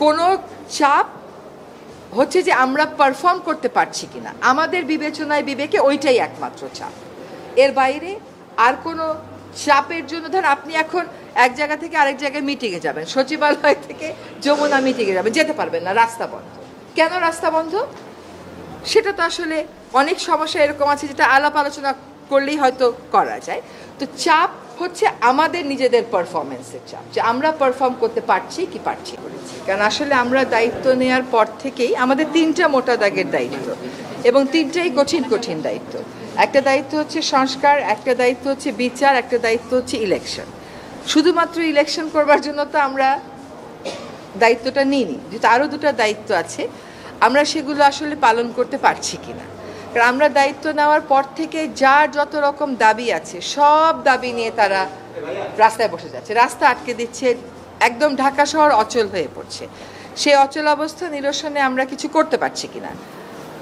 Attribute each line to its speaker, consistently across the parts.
Speaker 1: কোনো চাপ হচ্ছে যে আমরা পারফর্ম করতে পারছি কিনা, আমাদের বিবেচনায় বিবেকে ওইটাই একমাত্র চাপ। এর বাইরে আর কোনো চাপের জন্য ধর আপনি এখন এক জায়গা থেকে আরেক জায়গায় মিটিংয়ে যাবেন, সচিবালয় থেকে যমুনা মিটিংয়ে যাবেন, যেতে পারবেন না, রাস্তা বন্ধ। কেন রাস্তা বন্ধ? সেটা তো আসলে অনেক সমস্যা এরকম আছে যেটা আলাপ আলোচনা করলেই হয়তো করা যায়। তো চাপ হচ্ছে আমাদের নিজেদের পারফরমেন্সের চাপ, যে আমরা পারফর্ম করতে পারছি কি পারছি করেছি। কারণ আসলে আমরা দায়িত্ব নেওয়ার পর থেকেই আমাদের তিনটা মোটা দাগের দায়িত্ব, এবং তিনটাই কঠিন কঠিন দায়িত্ব। একটা দায়িত্ব হচ্ছে সংস্কার, একটা দায়িত্ব হচ্ছে বিচার, একটা দায়িত্ব হচ্ছে ইলেকশন। শুধুমাত্র ইলেকশন করবার জন্য তো আমরা দায়িত্বটা নিইনি, যেহেতু আরও দুটো দায়িত্ব আছে, আমরা সেগুলো আসলে পালন করতে পারছি কিনা। কারণ আমরা দায়িত্ব নেওয়ার পর থেকে যার যত রকম দাবি আছে সব দাবি নিয়ে তারা রাস্তায় বসে যাচ্ছে, রাস্তা আটকে দিচ্ছে, একদম ঢাকা শহর অচল হয়ে পড়ছে। সেই অচল অবস্থা নিরসনে আমরা কিছু করতে পারছি কিনা।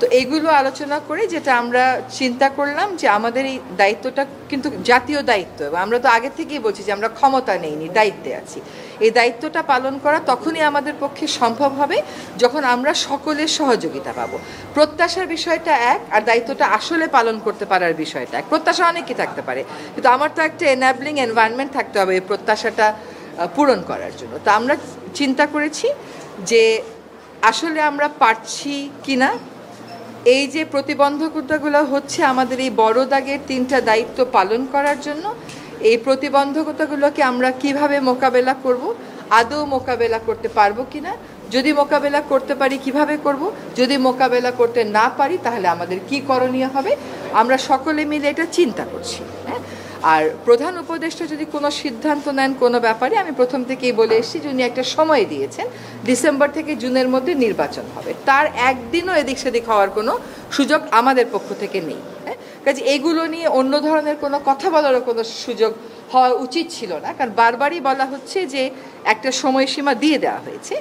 Speaker 1: তো এইগুলো আলোচনা করে যেটা আমরা চিন্তা করলাম যে আমাদের এই দায়িত্বটা কিন্তু জাতীয় দায়িত্ব, এবং আমরা তো আগে থেকেই বলছি যে আমরা ক্ষমতা নেইনি, দায়িত্বে আছি। এই দায়িত্বটা পালন করা তখনই আমাদের পক্ষে সম্ভব হবে যখন আমরা সকলের সহযোগিতা পাবো। প্রত্যাশার বিষয়টা এক, আর দায়িত্বটা আসলে পালন করতে পারার বিষয়টা এক। প্রত্যাশা অনেকই থাকতে পারে, কিন্তু আমার তো একটা এনাবলিং এনভায়রনমেন্ট থাকতে হবে এই প্রত্যাশাটা পূরণ করার জন্য। তো আমরা চিন্তা করেছি যে আসলে আমরা পারছি কিনা, এই যে প্রতিবন্ধকতাগুলো হচ্ছে আমাদের এই বড় দাগের তিনটা দায়িত্ব পালন করার জন্য, এই প্রতিবন্ধকতাগুলোকে আমরা কিভাবে মোকাবেলা করব, আদৌ মোকাবেলা করতে পারবো কিনা, যদি মোকাবেলা করতে পারি কিভাবে করব, যদি মোকাবেলা করতে না পারি তাহলে আমাদের কি করণীয় হবে, আমরা সকলে মিলে এটা চিন্তা করছি। হ্যাঁ, আর প্রধান উপদেষ্টা যদি কোনো সিদ্ধান্ত নেন কোনো ব্যাপারে, আমি প্রথম থেকেই বলে এসেছি যে উনি একটা সময় দিয়েছেন, ডিসেম্বর থেকে জুনের মধ্যে নির্বাচন হবে, তার একদিনও এদিক সেদিক হওয়ার কোনো সুযোগ আমাদের পক্ষ থেকে নেই। হ্যাঁ, কাজে এইগুলো নিয়ে অন্য ধরনের কোনো কথা বলারও কোনো সুযোগ হওয়া উচিত ছিল না, কারণ বারবারই বলা হচ্ছে যে একটা সময়সীমা দিয়ে দেওয়া হয়েছে।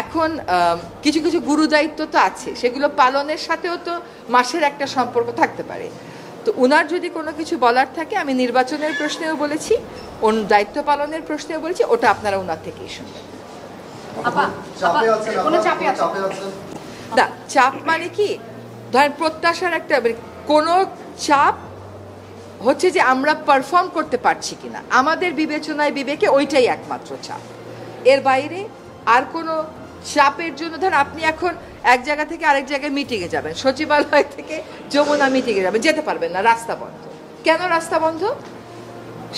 Speaker 1: এখন কিছু কিছু গুরু দায়িত্ব তো আছে, সেগুলো পালনের সাথেও তো মাসের একটা সম্পর্ক থাকতে পারে। তো ওনার যদি কোনো কিছু বলার থাকে, আমি নির্বাচনের প্রশ্নেও বলেছি, দায়িত্ব পালনের প্রশ্নেও বলেছি, ওটা আপনারা ওনার থেকেই শুনবেন। না, চাপ মানে কি, ধরেন প্রত্যাশার একটা কোনো চাপ হচ্ছে যে আমরা পারফর্ম করতে পারছি কিনা, আমাদের বিবেচনায় বিবেকে ওইটাই একমাত্র চাপ। এর বাইরে আর কোনো চাপের জন্য ধর আপনি এখন এক জায়গা থেকে আরেক জায়গায় মিটিংয়ে যাবেন, সচিবালয় থেকে যমুনা মিটিংয়ে যাবেন, যেতে পারবেন না, রাস্তা বন্ধ। কেন রাস্তা বন্ধ?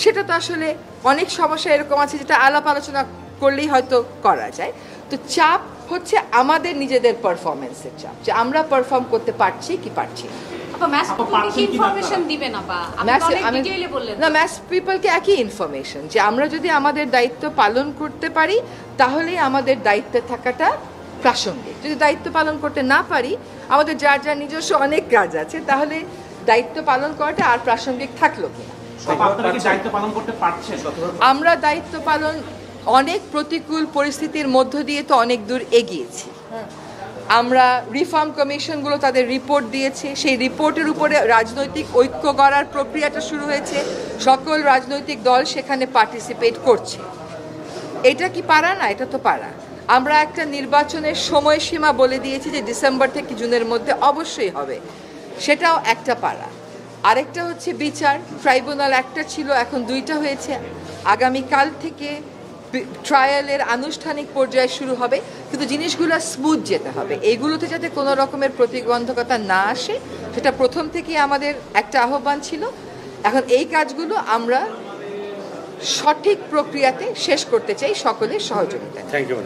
Speaker 1: সেটা তো আসলে অনেক সমস্যা এরকম আছে যেটা আলাপ আলোচনা করলেই হয়তো করা যায়। তো চাপ হচ্ছে আমাদের নিজেদের পারফরমেন্সের চাপ, যে আমরা পারফর্ম করতে পারছি কি পারছি না। ম্যাস পিপলকে একই ইনফরমেশন, যে আমরা যদি আমাদের দায়িত্ব পালন করতে পারি তাহলেই আমাদের দায়িত্বে থাকাটা প্রাসঙ্গিক। যদি দায়িত্ব পালন করতে না পারি, আমাদের যার যার নিজস্ব অনেক কাজ আছে, তাহলে দায়িত্ব পালন করাটা আর প্রাসঙ্গিক থাকলো কিনা। আমরা দায়িত্ব পালন অনেক প্রতিকূল পরিস্থিতির মধ্য দিয়ে তো অনেক দূর এগিয়েছি। আমরা রিফর্ম কমিশনগুলো তাদের রিপোর্ট দিয়েছে, সেই রিপোর্টের উপরে রাজনৈতিক ঐক্য গড়ার প্রক্রিয়াটা শুরু হয়েছে, সকল রাজনৈতিক দল সেখানে পার্টিসিপেট করছে। এটা কি পারা না? এটা তো পারা। আমরা একটা নির্বাচনের সময়সীমা বলে দিয়েছি যে ডিসেম্বর থেকে জুনের মধ্যে অবশ্যই হবে, সেটাও একটা পারা। আরেকটা হচ্ছে বিচার, ট্রাইব্যুনাল একটা ছিল, এখন দুইটা হয়েছে, আগামীকাল থেকে ট্রায়ালের আনুষ্ঠানিক পর্যায়ে শুরু হবে, কিন্তু জিনিসগুলো স্মুথ যেতে হবে, এইগুলোতে যাতে কোনো রকমের প্রতিবন্ধকতা না আসে, সেটা প্রথম থেকেই আমাদের একটা আহ্বান ছিল। এখন এই কাজগুলো আমরা সঠিক প্রক্রিয়াতে শেষ করতে চাই সকলের সহযোগিতায়।
Speaker 2: Thank you.